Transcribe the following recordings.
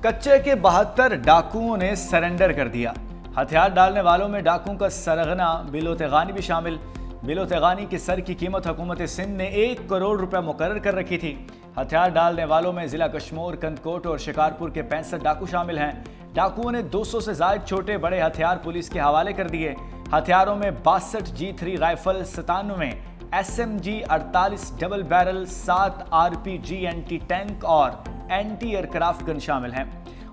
कच्चे के 72 डाकुओं ने सरेंडर कर दिया। हथियार डालने वालों में डाकुओं का सरगना बिलो तेगानी भी शामिल। बिलो तेगानी के सर की कीमत हुकूमत सिंध ने 1 करोड़ रुपए मुकर्रर कर रखी थी। हथियार डालने वालों में जिला कश्मीर, कंदकोट और शिकारपुर के 65 डाकू शामिल हैं। डाकुओं ने 200 से ज्यादा छोटे बड़े हथियार पुलिस के हवाले कर दिए। हथियारों में 62 G3 rifle, 97 SMG 48 double barrel, 7 RPG anti tank और एंटी एयरक्राफ्ट गन शामिल हैं।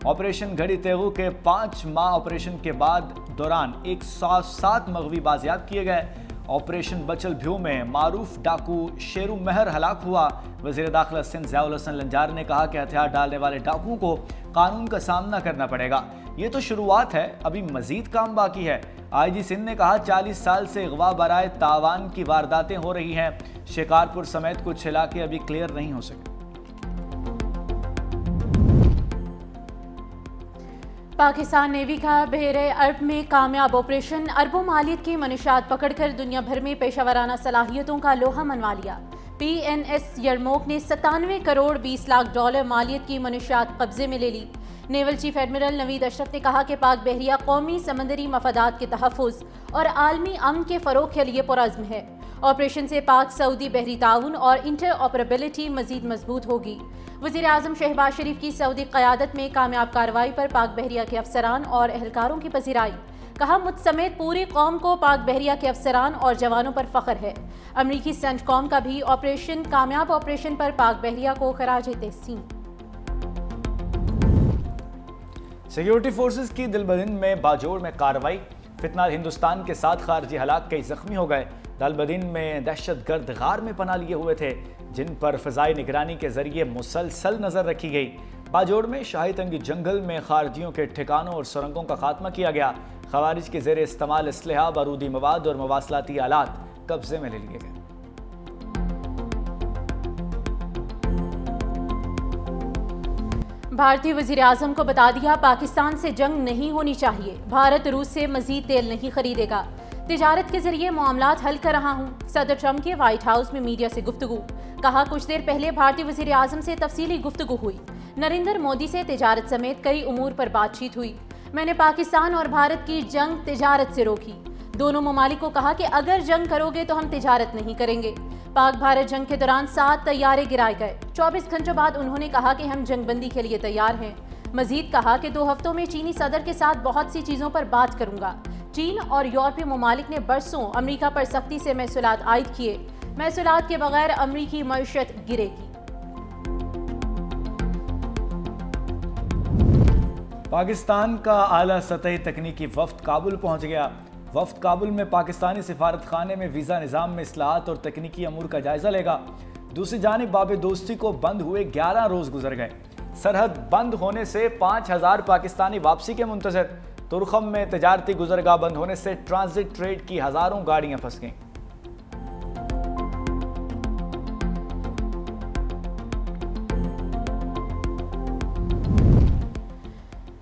ऑपरेशन घड़ी तेगू के 5 माह ऑपरेशन के बाद दौरान 107 मगवी बाजियाब किए गए। ऑपरेशन बचल भ्यू में मारूफ डाकू शेरू महर हलाक हुआ। वजीर दाखिला सिंध ज़ियाउल हसन लंजार ने कहा कि हथियार डालने वाले डाकुओं को कानून का सामना करना पड़ेगा। ये तो शुरुआत है, अभी मजीद काम बाकी है। IG सिंध ने कहा 40 साल से अगवा बराए तावान की वारदातें हो रही हैं। शिकारपुर समेत कुछ इलाके अभी क्लियर नहीं हो सके। पाकिस्तान नेवी का बहरे अरब में कामयाब ऑपरेशन, अरबों मालियत की मनशात पकड़कर दुनिया भर में पेशावराना सलाहियतों का लोहा मनवा लिया। PNS यरमोक ने 97 करोड़ 20 लाख डॉलर मालियत की मनशात कब्जे में ले ली। Naval chief admiral Naveed Ashraf ने कहा कि पाक बहरिया कौमी समंदरी मफादात के तहफ़्फ़ुज़ और आलमी अमन के फ़रोग़ के लिए पुरअज़्म है। ऑपरेशन से पाक सऊदी बहरी ताउन और इंटर ऑपरेबिलिटी मज़ीद मजबूत होगी। वज़ीर आज़म शहबाज शरीफ की सऊदी क़यादत में कामयाब कार्रवाई पर पाक बहरिया के अफसरान और एहलकारों की पज़िराई। कहा, मुझ समेत पूरी कौम को पाक बहरिया के अफसरान और जवानों पर फ़ख्र है। अमरीकी सेंटकॉम का भी कामयाब ऑपरेशन पर पाक बहरिया को खराज तहसीन। सिक्योरिटी फोर्सेस की दिलबदिन में बाजोड़ में कार्रवाई। फितनाल हिंदुस्तान के 7 खारजी हलाक, कई जख्मी हो गए। दिलबदिन में दहशतगर्द गार में पनाह लिए हुए थे, जिन पर फ़ज़ाई निगरानी के जरिए मुसलसल नजर रखी गई। बाजोड़ में शाही तंगी जंगल में खारजियों के ठिकानों और सुरंगों का खात्मा किया गया। खवारिज के ज़ेरे इस्तेमाल असलहा, बारूदी मवाद और मवासलाती आलात कब्जे में ले लिए गए। भारतीय वज़ीर आज़म को बता दिया, पाकिस्तान से जंग नहीं होनी चाहिए। भारत रूस से मजीद तेल नहीं खरीदेगा। तिजारत के जरिए मामलात हल कर रहा हूँ। सदर ट्रंप के व्हाइट हाउस में मीडिया से गुफ्तगू। कहा, कुछ देर पहले भारतीय वज़ीर आज़म से तफसीली गुफ्तगू हुई। नरेंद्र मोदी से तिजारत समेत कई उमूर पर बातचीत हुई। मैंने पाकिस्तान और भारत की जंग तिजारत से रोकी। दोनों ममालिक को कहा कि अगर जंग करोगे तो हम तिजारत नहीं करेंगे। पाक भारत जंग के दौरान 7 तैयारे गिराए गए। 24 घंटों बाद उन्होंने कहा कि हम जंगबंदी के लिए तैयार हैं। मजीद कहा कि 2 हफ्तों में चीनी सदर के साथ बहुत सी चीज़ों पर बात करूंगा। चीन और यूरोपीय ममालिक ने बरसों अमरीका पर सख्ती से महसूलात आयद किए। महसूलात के बगैर अमरीकी मईशत गिरेगी। पाकिस्तान का आला सतही तकनीकी वफ्द काबुल पहुंच गया। वफ्द काबुल में पाकिस्तानी सिफारत खाने में वीज़ा निज़ाम में इस्लाहात और तकनीकी अमूर का जायजा लेगा। दूसरी जानिब बाब दोस्ती को बंद हुए 11 रोज गुजर गए। सरहद बंद होने से 5000 पाकिस्तानी वापसी के मुंतज़िर। तुरखम में तजारती गुजरगाह बंद होने से ट्रांजिट ट्रेड की हज़ारों गाड़ियां फंस गईं।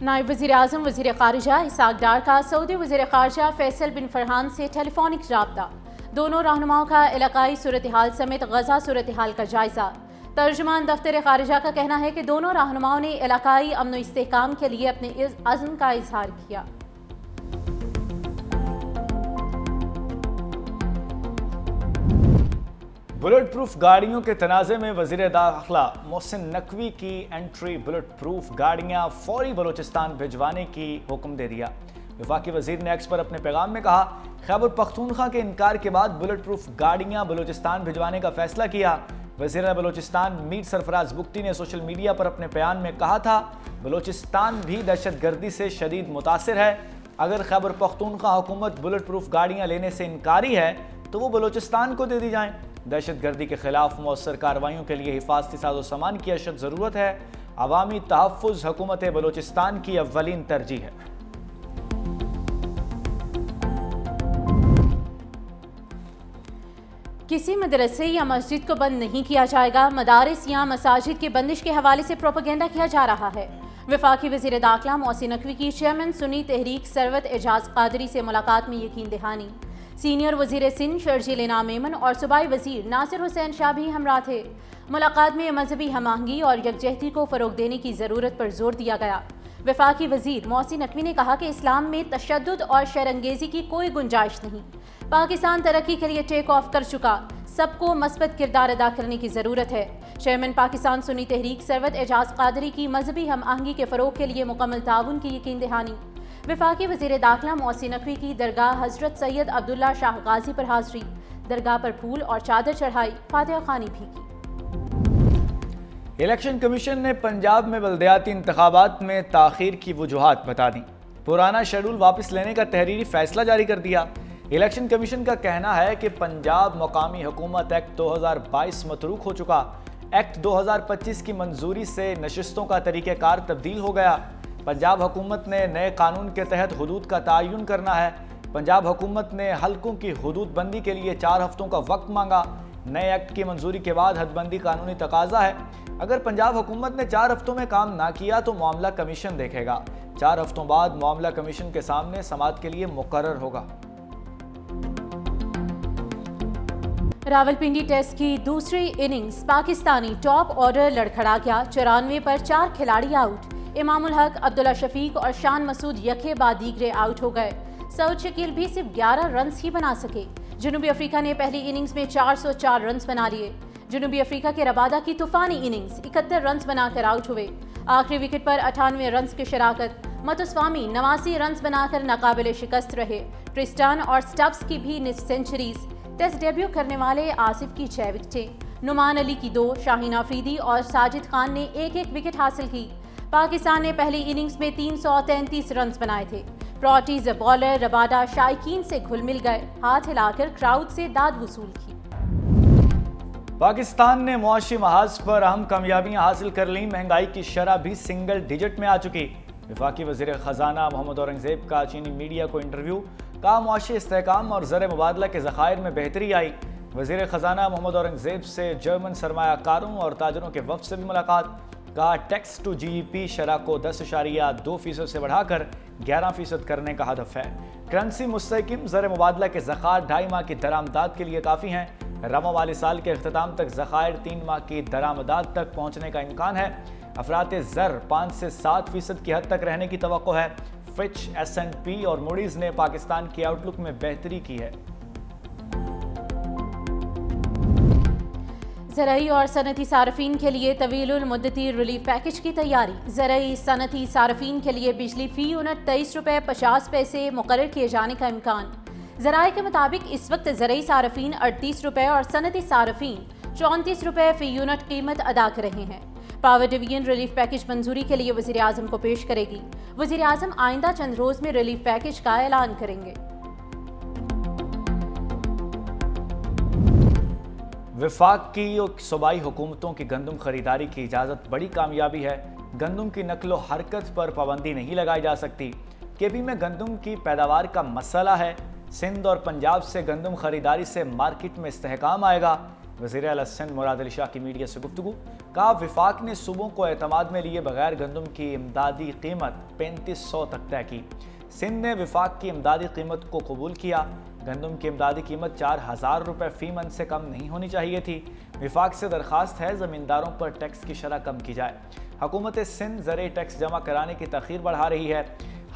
नायब वज़ीर आज़म वज़ीर ख़ारिजा इसाक डार का सऊदी वज़ीर ख़ारिजा फैसल बिन फरहान से टेलीफोनिक राब्ता। दोनों रहनुमाओं का इलाकाई सूरत हाल समेत गज़ा सूरत हाल का जायजा। तर्जुमान दफ्तर ख़ारिजा का कहना है कि दोनों रहनुमाओं ने इलाकाई अमन व इस्तेहकाम के लिए अपने अज़्म का इजहार किया। बुलेट प्रूफ गाड़ियों के तनाज़े में वज़ीर दाखिला मोहसिन नकवी की एंट्री। बुलेट प्रूफ गाड़ियां फौरी बलोचिस्तान भिजवाने की हुक्म दे दिया। वफाकी वज़ीर ने एक्स पर अपने पैगाम में कहा, खैबर पख्तूनख्वा के इनकार के बाद बुलेट प्रूफ गाड़ियां बलोचिस्तान भिजवाने का फैसला किया। वज़ीर बलोचिस्तान मीर सरफराज बुख्ती ने सोशल मीडिया पर अपने बयान में कहा था, बलोचिस्तान भी दहशतगर्दी से शदीद मुतासिर है। अगर खैबर पख्तूनख्वा हुकूमत बुलेट प्रूफ गाड़ियां लेने से इनकारी है तो वो बलोचिस्तान को दे दी जाएं। दहशतगर्दी के खिलाफ मौसर कार्रवाइयों के लिए हिफाजती साजो सामान की अशद ज़रूरत है। अवामी तहफ़्फ़ुज़ हुकूमत बलोचिस्तान की अव्वलीन तरजीह है। किसी मदरसे या मस्जिद को बंद नहीं किया जाएगा। मदारिस या मसाजिद की बंदिश के हवाले से प्रोपेगेंडा किया जा रहा है। वफाकी वज़ीर दाखिला मोहसिन नकवी की चेयरमैन सुन्नी तहरीक सरवत एजाज कादरी से मुलाकात में यकीन दहानी। सीनियर वजीर सिंध शर्जील इनाम मेमन और सूबाई वजीर नासिर हुसैन शाह भी हमरा थे। मुलाकात में मजहबी हमआहंगी और यकजहती को फ़रोग देने की ज़रूरत पर जोर दिया गया। वफाकी वजीर मोहसिन नकवी ने कहा कि इस्लाम में तशद्दुद और शरअंगेज़ी की कोई गुंजाइश नहीं। पाकिस्तान तरक्की के लिए टेक ऑफ कर चुका, सबको मस्बत किरदार अदा करने की ज़रूरत है। चेयरमैन पाकिस्तान सुन्नी तहरीक सरवत एजाज कादरी की मजहबी हमआहंगी के फ़रोग के लिए मुकम्मल ताउन की यकीन दहानी। वफाकी वज़ीर दाखिला मोहसिन नकवी की दरगाह हज़रत सैयद अब्दुल्ला शाह गाजी पर हाज़री, दरगाह पर फूल और चादर चढ़ाई, फातिहा खानी भी की। इलेक्शन कमीशन ने पंजाब में बल्दियाती इंतखाबात में ताख़ीर की वजूहात बता दी। पुराना शेड्यूल वापस लेने का तहरीरी फैसला जारी कर दिया। इलेक्शन कमीशन का कहना है कि पंजाब मकामी हुकूमत एक्ट 2022 मतरूक हो चुका। एक्ट 2025 की मंजूरी से नशिस्तों का तरीक़ेकार तब्दील हो गया। पंजाब हुकूमत ने नए कानून के तहत हुदूद का तयन करना है। पंजाब हुकूमत ने हल्कों की हुदूद बंदी के लिए 4 हफ्तों का वक्त मांगा। नए एक्ट की मंजूरी के बाद हदबंदी कानूनी तकाजा है। अगर पंजाब हुकूमत ने 4 हफ्तों में काम ना किया तो मामला कमीशन देखेगा। 4 हफ्तों बाद मामला कमीशन के सामने समाअत के लिए मुकर्रर होगा। रावलपिंडी टेस्ट की दूसरी इनिंग्स पाकिस्तानी टॉप ऑर्डर लड़खड़ा गया। 94 पर 4 खिलाड़ी आउट। इमामुल हक, अब्दुल्ला शफीक और शान मसूद यके बाद दीगरे आउट हो गए। सऊद शकील भी सिर्फ 11 रन ही बना सके। जनूबी अफ्रीका ने पहली इनिंग्स में 404 रन बना लिए। जनूबी अफ्रीका के रबादा की तूफानी इनिंग्स 71 रन बनाकर आउट हुए। आखिरी विकेट पर 98 रन की शराकत। मतुस्वामी 89 रन बनाकर नाकाबिल शिकस्त रहे। ट्रिस्टान और स्टब्स की भी सेंचुरीज। टेस्ट डेब्यू करने वाले आसिफ की 6 विकेटें, नुमान अली की 2, शाहीन आफरीदी और साजिद खान ने 1-1 विकेट हासिल की। पाकिस्तान ने पहली इनिंग्स में 333 रन बनाए थे। प्रॉटीज बॉलर रबाडा शायकीन से घुल मिल गए, हाथ हिलाकर क्राउड से दाद वसूल की। पाकिस्तान ने मुआशी महाज पर अहम कामयाबियां हासिल कर ली। महंगाई की शरह भी सिंगल डिजिट में आ चुकी। वफाकी वज़ीर ख़जाना मोहम्मद औरंगज़ेब का चीनी मीडिया को इंटरव्यू। कहा मुआशी इस्तेहकाम और ज़र मुबादला के ज़खायर में बेहतरी आई। वज़ीर ख़जाना मोहम्मद औरंगज़ेब से जर्मन सरमायाकारों और ताजरों के वफ़द से भी मुलाकात। कहा टैक्स टू GDP शरह को 10.2% से बढ़ाकर 11% करने का हदफ है। करेंसी मुस्तहकम, ज़र मुबादला के ज़खायर 2.5 माह की दरामदाद के लिए काफ़ी हैं। रमा वाले साल के अख्ताम तक ज़खायर 3 माह की दरामदाद तक पहुँचने का इम्कान है। अफरात ज़र 5 से 7% की हद तक रहने की तवक्को है। फिच, S&P और मूडीज़ ने पाकिस्तान की आउटलुक में बेहतरी की है। ज़राई और सनती सारफीन के लिए तवीलुल मुद्दती रिलीफ पैकेज की तैयारी। ज़राई सनती सारफीन के लिए बिजली फ़ी यूनिट 23 रुपये 50 पैसे मुकर्रर किए जाने का इम्कान। ज़राए के मुताबिक इस वक्त ज़राई सारफीन 38 रुपये और सनती सारफीन 34 रुपये फ़ी यूनिट कीमत अदा कर रहे हैं। पावर डिवीजन रिलीफ पैकेज मंजूरी के लिए वज़ीर आज़म को पेश करेगी। वज़ीर आज़म आइंदा चंद रोज़ में रिलीफ पैकेज का ऐलान करेंगे। वफाक की और सूबाई हुकूमतों की गंदम खरीदारी की इजाज़त बड़ी कामयाबी है। गंदम की नकलो हरकत पर पाबंदी नहीं लगाई जा सकती। केपी में गंदम की पैदावार का मसला है। सिंध और पंजाब से गंदम खरीदारी से मार्केट में इस्तेहकाम आएगा। वज़ीर आला सिंध मुराद अली शाह की मीडिया से गुफ्तगू। कहा वफाक ने सूबों को एतमाद में लिए बगैर गंदम की इमदादी कीमत 3500 तक तय की। सिंध ने वफाक की इमदादी कीमत को कबूल किया। गंदम की इमदादी कीमत 4000 रुपये फ़ी मन से कम नहीं होनी चाहिए थी। वफाक से दरख्वास्त है ज़मींदारों पर टैक्स की शरह कम की जाए। हुकूमत सिंध ज़रे टैक्स जमा कराने की तख़ीर बढ़ा रही है।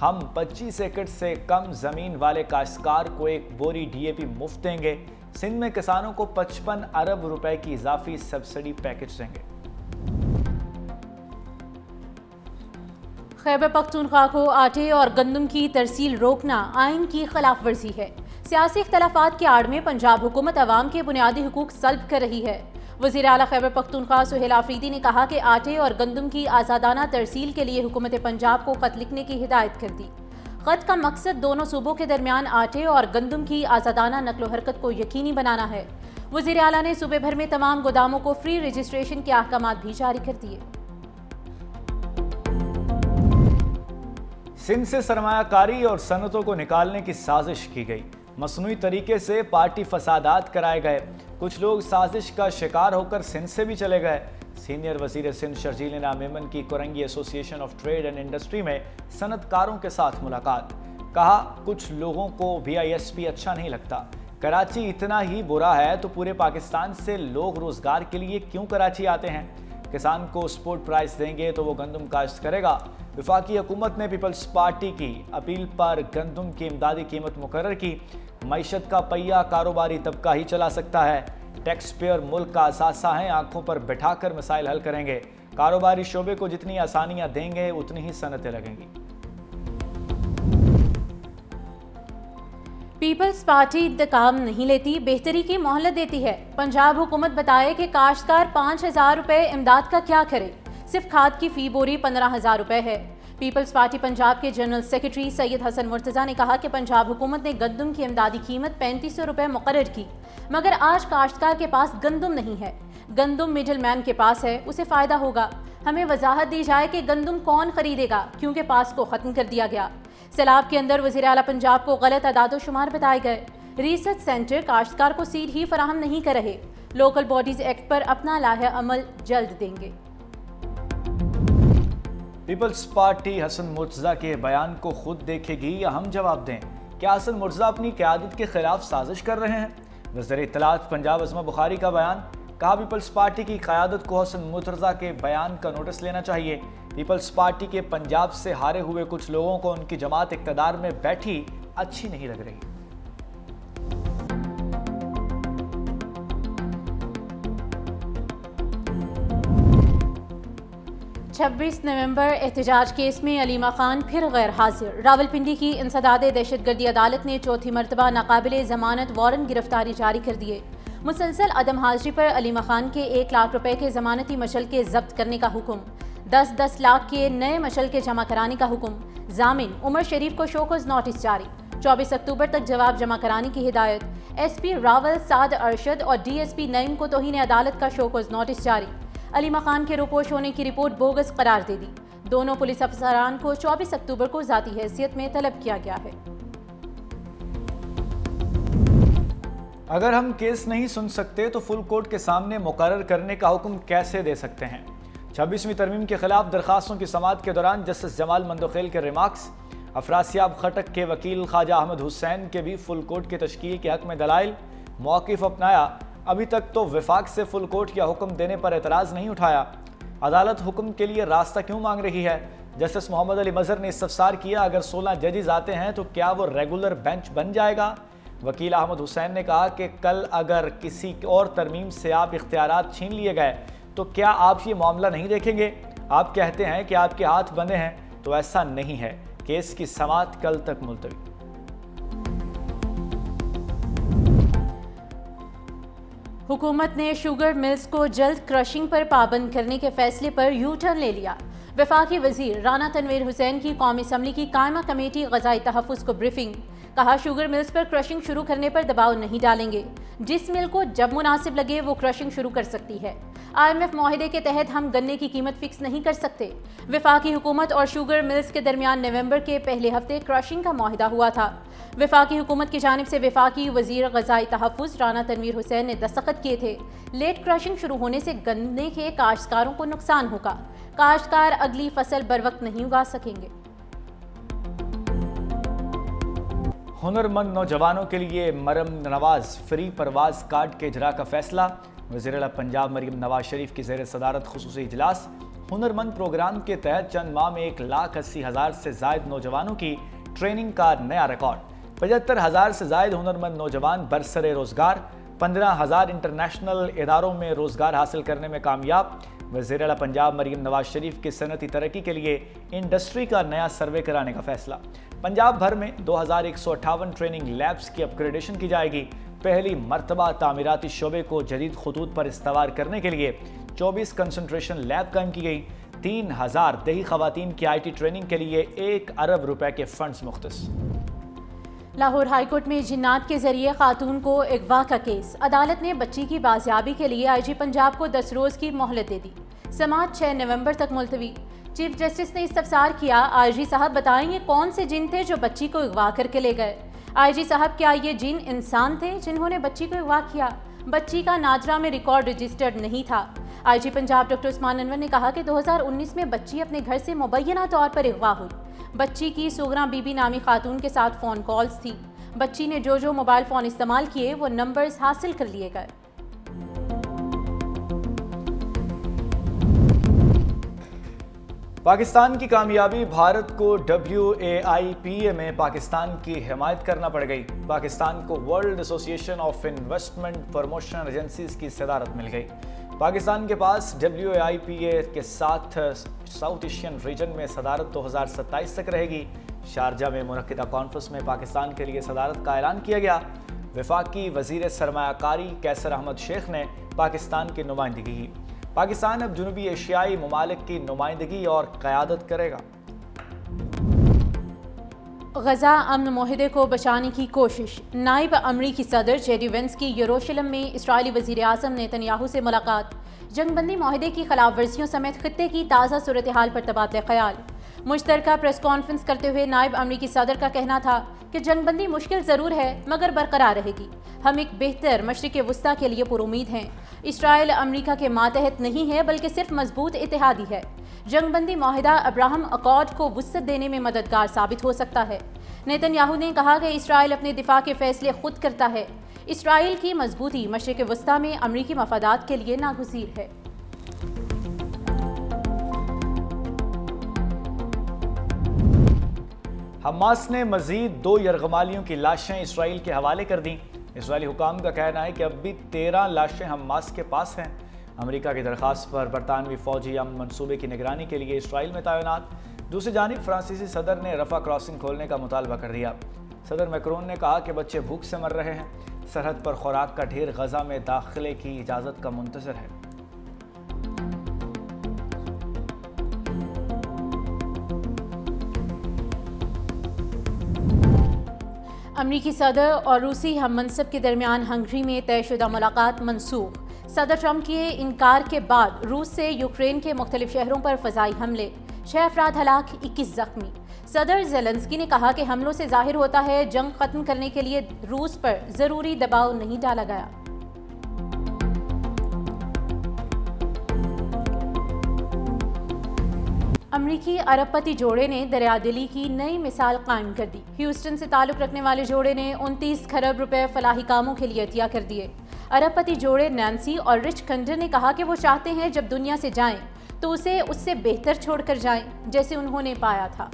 हम 25 एकड़ से कम ज़मीन वाले काश्तकार को 1 बोरी DAP मुफ्त देंगे। सिंध में किसानों को 55 अरब रुपए की इजाफी सब्सिडी पैकेज देंगे। खैबर पख्तूनख्वा को आटे और गंदम की तरसील रोकना आइन की खिलाफ वर्जी है। सियासी इख्तलाफात की आड़ में पंजाब हुकूमत अवाम के बुनियादी हुकूक सल्ब कर रही है। वज़ीर आला खैबर पख्तूनख्वा सुहेल आफरीदी ने कहा कि आटे और गंदम की आज़ादाना तरसील के लिए हुकूमत पंजाब को खत लिखने की हिदायत कर दी। खत का मकसद दोनों सूबों के दरमियान आटे और गंदम की आज़ादाना नकलो हरकत को यकीनी बनाना है। वज़ीर आला ने सूबे भर में तमाम गोदामों को फ्री रजिस्ट्रेशन के अहकामात भी जारी कर दिए। सिंध से सरमायाकारी और सनतों को निकालने की साजिश की गई। मसनूई तरीके से पार्टी फसादात कराए गए। कुछ लोग साजिश का शिकार होकर सिंध से भी चले गए। सीनियर वजीर सिंध शर्जील इनाम मेमन की Korangi association of trade and industry में सनतकारों के साथ मुलाकात। कहा कुछ लोगों को VISP अच्छा नहीं लगता, कराची इतना ही बुरा है तो पूरे पाकिस्तान से लोग रोजगार के लिए क्यों कराची आते हैं। किसान को सपोर्ट प्राइस देंगे तो वो गंदम काश्त करेगा। वफाकी हुकूमत ने पीपल्स पार्टी की अपील पर गंदम की इमदादी कीमत मुकर्रर की। मईशत का पहिया कारोबारी तबका ही चला सकता है। टैक्स पेयर मुल्क का असासा है, आंखों पर बिठाकर मसाइल हल करेंगे। कारोबारी शोबे को जितनी आसानियां देंगे उतनी ही सनतें लगेंगी। पीपल्स पार्टी इंतकाम नहीं लेती, बेहतरी की मोहलत देती है। पंजाब हुकूमत बताए कि काश्तकार 5,000 रुपए इमदाद का क्या करे, सिर्फ खाद की फी बोरी 15,000 रुपए है। पीपल्स पार्टी पंजाब के जनरल सेक्रेटरी सैयद हसन मुर्तज़ा ने कहा कि पंजाब हुकूमत ने गंदम की इमदादी कीमत 3500 रुपए मुकर्रर की, मगर आज काश्तकार के पास गंदम नहीं है। गंदम मिडिल मैन के पास है, उसे फ़ायदा होगा। हमें वजाहत दी जाए कि गंदम कौन खरीदेगा, क्योंकि पास को ख़त्म कर दिया गया। सैलाब के अंदर वज़ीर आला पंजाब को गलत अदाद शुमार बताए गए। रिसर्च सेंटर काश्तकार को सीड ही फराहम नहीं कर रहे। लोकल बॉडीज एक्ट पर अपना लाहे अमल जल्द देंगे। पीपल्स पार्टी हसन मुर्तज़ा के बयान को खुद देखेगी या हम जवाब दें? क्या हसन मुर्तज़ा अपनी क़यादत के खिलाफ साजिश कर रहे हैं? वज़ीर इत्तलात पंजाब अज़मा बुखारी का बयान। कहा पीपल्स पार्टी की क़यादत को हसन मुर्तज़ा के बयान का नोटिस लेना चाहिए। पीपल्स पार्टी के पंजाब से हारे हुए कुछ लोगों को उनकी जमात इक़्तिदार में बैठी अच्छी नहीं लग रही। 26 नवंबर एहतजाज केस में अलीमा खान फिर गैर हाजिर। रावलपिंडी की इंसदादे दहशतगर्दी अदालत ने चौथी मरतबा नाकाबिले जमानत वारंट गिरफ्तारी जारी कर दिए। मुसलसल अदम हाजिरी पर अलीमा खान के 1 लाख रुपए के जमानती मशल के जब्त करने का हुक्म, 10-10 लाख के नए मशल के जमा कराने का हुक्म। जामिन उमर शरीफ को शोकॉज नोटिस जारी, 24 अक्टूबर तक जवाब जमा कराने की हिदायत। SP रावल, साद अरशद और DSP नईम को तौहीन अदालत का शोकॉज नोटिस जारी। अलीमा खान के रुपोश होने की रिपोर्ट बोगस करार दे दी। दोनों पुलिस अफसरान को 24 अक्टूबर को जाती हैसियत में तलब किया गया है। अगर हम केस नहीं सुन सकते तो फुल कोर्ट के सामने मुकर्रर करने का हुक्म कैसे दे सकते हैं? 26वीं तरमीम के खिलाफ दरखास्तों की समाअत के दौरान जस्टिस जमाल मंदोखेल के रिमार्क्स। अफरासियाब खटक के वकील ख्वाजा अहमद हुसैन के भी फुल कोर्ट की तश्कील के हक में दलाइल। मौक़िफ़ अपनाया, अभी तक तो विफाक से फुल कोर्ट या हुक्म देने पर एतराज़ नहीं उठाया। अदालत हुक्म के लिए रास्ता क्यों मांग रही है? जस्टिस मोहम्मद अली मजहर ने इस्तफसार किया, अगर 16 जजेस आते हैं तो क्या वो रेगुलर बेंच बन जाएगा? वकील अहमद हुसैन ने कहा कि कल अगर किसी और तरमीम से आप इख्तियारात छीन लिए गए तो क्या आप ये मामला नहीं देखेंगे? आप कहते हैं कि आपके हाथ बंधे हैं, तो ऐसा नहीं है। केस की समाअत कल तक मुलतवी। हुकूमत ने शुगर मिल्स को जल्द क्रशिंग पर पाबंद करने के फैसले पर यू टर्न ले लिया। वफाकी वजीर राना तनवीर हुसैन की कौमी असम्बली की कायमा कमेटी ग़ज़ाई तहफ़्फ़ुज़ को ब्रीफिंग। कहा शुगर मिल्स पर क्रशिंग शुरू करने पर दबाव नहीं डालेंगे, जिस मिल को जब मुनासिब लगे वो क्रशिंग शुरू कर सकती है। IMF मुआहिदे के तहत हम गन्ने की कीमत फिक्स नहीं कर सकते। वफाकी हुकूमत और शुगर मिल्स के दरमियान नवंबर के पहले हफ्ते क्रशिंग का मुआहिदा हुआ था। वफाकी हुकूमत की जानिब से वफाकी वजीर ग़ज़ाई तहफ़्फ़ुज़ राना तनवीर हुसैन ने दस्तखत किए थे। लेट क्रशिंग शुरू होने से गन्ने के काश्तकारों को नुकसान होगा। काश्तकार अगली फसल बर वक्त नहीं उगा सकेंगे। हुनरमंद नौजवानों के लिए मरम नवाज फ्री परवाज कार्ड के इजरा का फैसला। वज़ीर-ए-आला पंजाब मरियम नवाज शरीफ की ज़ेर सदारत खुसूसी इजलास। हुनरमंद प्रोग्राम के तहत चंद माह में 1,80,000 से जायद नौजवानों की ट्रेनिंग का नया रिकॉर्ड। 75,000 से जायद हुनरमंद नौजवान बरसरे रोजगार। 15,000 इंटरनेशनल इदारों में रोजगार हासिल करने में कामयाब। वज़ीर-ए-आला पंजाब मरियम नवाज शरीफ की सनती तरक्की के लिए इंडस्ट्री का नया सर्वे कराने का फैसला। पंजाब भर में 2,158 ट्रेनिंग लैब्स की अपग्रेडेशन की जाएगी। पहली मरतबा तामीराती शोबे को जदीद खतूत पर इस्तवार करने के लिए 24 कंसंट्रेशन लैब कायम की गई। 3,000 दही खवातीन की IT ट्रेनिंग के लिए 1 अरब रुपए के फंड्स मुख्तस। लाहौर हाईकोर्ट में जिन्नात के जरिए खातून को अगवा का केस। अदालत ने बच्ची की बाजियाबी के लिए IG पंजाब को 10 रोज़ की मोहलत दे दी। समाअत 6 नवंबर तक मुलतवी। चीफ जस्टिस ने इस्तफसार किया, IG साहब बताएंगे कौन से जिन थे जो बच्ची को अगवा करके ले गए। IG साहब क्या ये जिन इंसान थे जिन्होंने बच्ची को अगवा किया? बच्ची का नाजरा में रिकॉर्ड रजिस्टर्ड नहीं था। IG पंजाब डॉक्टर उस्मान अनवर ने कहा कि 2019 में बच्ची अपने घर से मुबैना तौर पर अगवा हुई। बच्ची की सुगरा बीबी नामी खातून के साथ फ़ोन कॉल्स थी। बच्ची ने जो मोबाइल फ़ोन इस्तेमाल किए वो नंबर्स हासिल कर लिए गए। पाकिस्तान की कामयाबी भारत को WAIPA में पाकिस्तान की हिमायत करना पड़ गई। पाकिस्तान को world association of investment promotion agencies की सदारत मिल गई। पाकिस्तान के पास WAIPA के साथ साउथ एशियन रीजन में सदारत 2027 तक रहेगी। शारजा में मुनक्किदा कॉन्फ्रेंस में पाकिस्तान के लिए सदारत का ऐलान किया गया। वफाकी वजीर सरमायाकारी कैसर अहमद शेख ने पाकिस्तान की नुमाइंदगी की। पाकिस्तान अब जनूबी एशियाई ममालिक की नुमाइंदगी और क़यादत करेगा। गजा अमन मुआहदे को बचाने की कोशिश। नाइब अमरीकी सदर जेडी वेंस की यरूशलेम में इस्राईली वज़ीर आज़म नेतन्याहू से मुलाकात। जंगबंदी मुआहदे की खिलाफ वर्जियों समेत खित्ते की ताज़ा सूरत हाल पर तबादला ख्याल। मुश्तरका प्रेस कॉन्फ्रेंस करते हुए नायब अमरीकी सदर का कहना था कि जंगबंदी मुश्किल ज़रूर है मगर बरकरार रहेगी। हम एक बेहतर मशरिक़ वस्ता के लिए पुरुमीद हैं। इसराइल अमरीका के मातहत नहीं है बल्कि सिर्फ मजबूत इत्तेहादी है। जंगबंदी मुआहिदा अब्राहम अकॉर्ड को वुसअत देने में मददगार साबित हो सकता है। नेतन्याहू ने कहा कि इसराइल अपने दिफा के फैसले खुद करता है। इसराइल की मजबूती मशरिक़ वस्ता में अमरीकी मफादात के लिए नागुज़ीर है। हमास ने मजीद 2 यरगमालियों की लाशें इसराइल के हवाले कर दी। इसराइली हुकाम का कहना है कि अब भी 13 लाशें हमास के पास हैं। अमेरिका की दरख्वास्त पर बरतानवी फौजी अमन मनसूबे की निगरानी के लिए इसराइल में तैनात। दूसरी जानिब फ्रांसीसी सदर ने रफा क्रॉसिंग खोलने का मुतालबा कर दिया। सदर मैक्रोन ने कहा कि बच्चे भूख से मर रहे हैं। सरहद पर खुराक का ढेर गजा में दाखिले की इजाज़त का मुंतज़र है। अमरीकी सदर और रूसी हम मनसब के दरमियान हंगरी में तयशुदा मुलाकात मनसूख। सदर ट्रंप के इनकार के बाद रूस से यूक्रेन के मुख्तलिफ शहरों पर फ़ज़ाई हमले, 6 अफराद हलाक, 21 ज़ख्मी। सदर ज़ेलेंस्की ने कहा कि हमलों से जाहिर होता है जंग ख़त्म करने के लिए रूस पर ज़रूरी दबाव नहीं डाला गया। अमरीकी अरबपति जोड़े ने दरियादिली की नई मिसाल कायम कर दी। ह्यूस्टन से ताल्लुक़ रखने वाले जोड़े ने 29 खरब रुपए फलाही कामों के लिए अतिया कर दिए। अरबपति जोड़े नैन्सी और रिच कंडर ने कहा कि वो चाहते हैं जब दुनिया से जाएं तो उसे उससे बेहतर छोड़कर जाएं जैसे उन्होंने पाया था।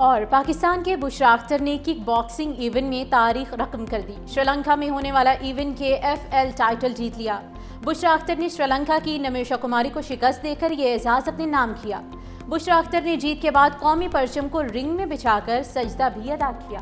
और पाकिस्तान के बुशरा अख्तर ने किक बॉक्सिंग इवेंट में तारीख रकम कर दी। श्रीलंका में होने वाला इवेंट के FL टाइटल जीत लिया। बुशरा अख्तर ने श्रीलंका की नमेशा कुमारी को शिकस्त देकर ये एजाज़ अपने नाम किया। बुशरा अख्तर ने जीत के बाद कौमी परचम को रिंग में बिछाकर सजदा भी अदा किया।